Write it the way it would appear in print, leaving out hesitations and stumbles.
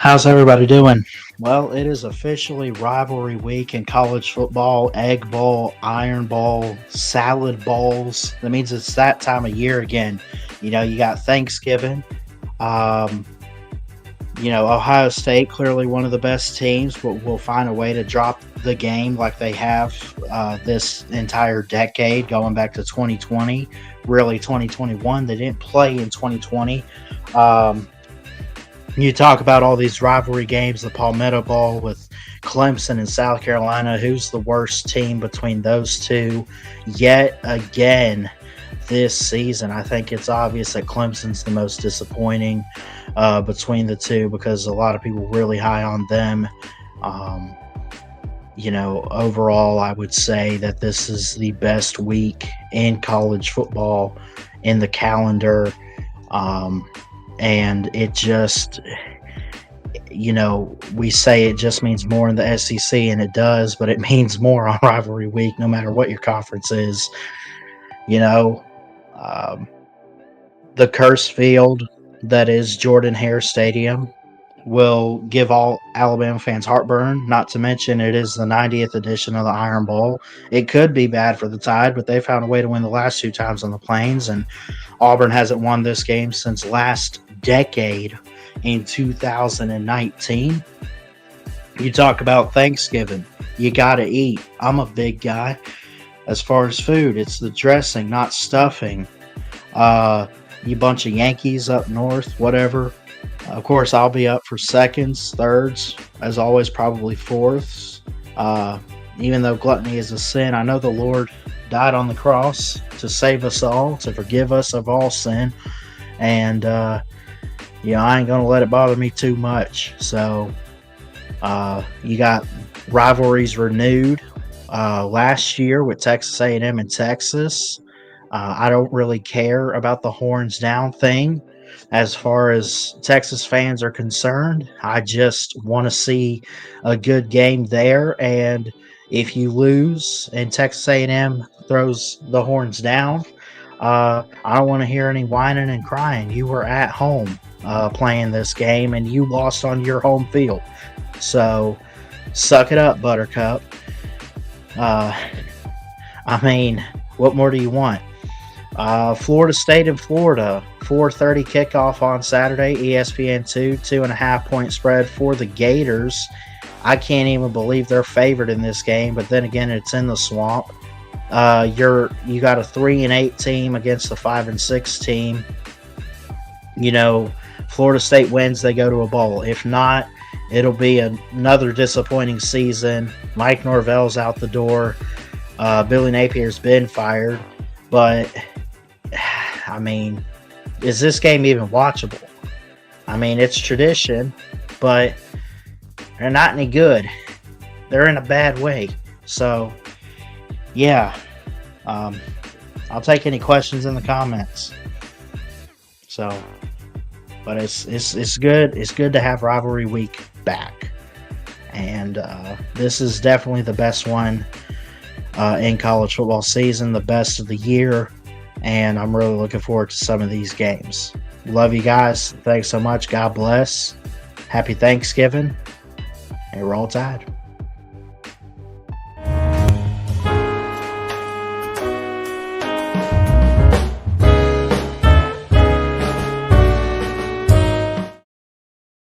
How's everybody doing? Well, it is officially rivalry week in college football. Egg bowl, iron bowl, salad bowls. That means it's that time of year again. You got Thanksgiving. Um, Ohio State, clearly one of the best teams, but will find a way to drop the game like they have this entire decade, going back to 2020, really 2021. They didn't play in 2020. Um, you talk about all these rivalry games, the Palmetto Bowl with Clemson and South Carolina. Who's the worst team between those two? Yet again, this season, I think it's obvious that Clemson's the most disappointing between the two because a lot of people really high on them. Um, Overall, I would say that this is the best week in college football in the calendar. Um, and it just, we say it just means more in the SEC, and it does, but it means more on rivalry week, no matter what your conference is. You know, um, the curse field that is Jordan Hare Stadium will give all Alabama fans heartburn, not to mention it is the 90th edition of the Iron Bowl. It could be bad for the Tide, but they found a way to win the last two times on the Plains, and Auburn hasn't won this game since last decade in 2019. You talk about Thanksgiving, you got to eat. I'm a big guy. As far as food, it's the dressing, not stuffing. You bunch of Yankees up north, whatever. Of course, I'll be up for seconds, thirds, as always, probably fourths. Even though gluttony is a sin, I know the Lord died on the cross to save us all, to forgive us of all sin. And, I ain't going to let it bother me too much. So, you got rivalries renewed last year with Texas A&M and Texas. I don't really care about the horns down thing as far as Texas fans are concerned. I just want to see a good game there. And if you lose and Texas A&M throws the horns down, I don't want to hear any whining and crying. You were at home playing this game, and you lost on your home field. So suck it up, Buttercup. What more do you want? Florida State and Florida, 4:30 kickoff on Saturday, ESPN2, 2.5-point spread for the Gators. I can't even believe they're favored in this game, but then again, it's in the swamp. You got a 3-8 team against the 5-6 team. Florida State wins, they go to a bowl. If not, it'll be another disappointing season. Mike Norvell's out the door. Billy Napier's been fired, but is this game even watchable? It's tradition, but they're not any good. They're in a bad way. So, yeah. I'll take any questions in the comments. So, but it's good. It's good to have rivalry week back, and this is definitely the best one in college football season, the best of the year. And I'm really looking forward to some of these games. Love you guys. Thanks so much. God bless. Happy Thanksgiving. And roll Tide.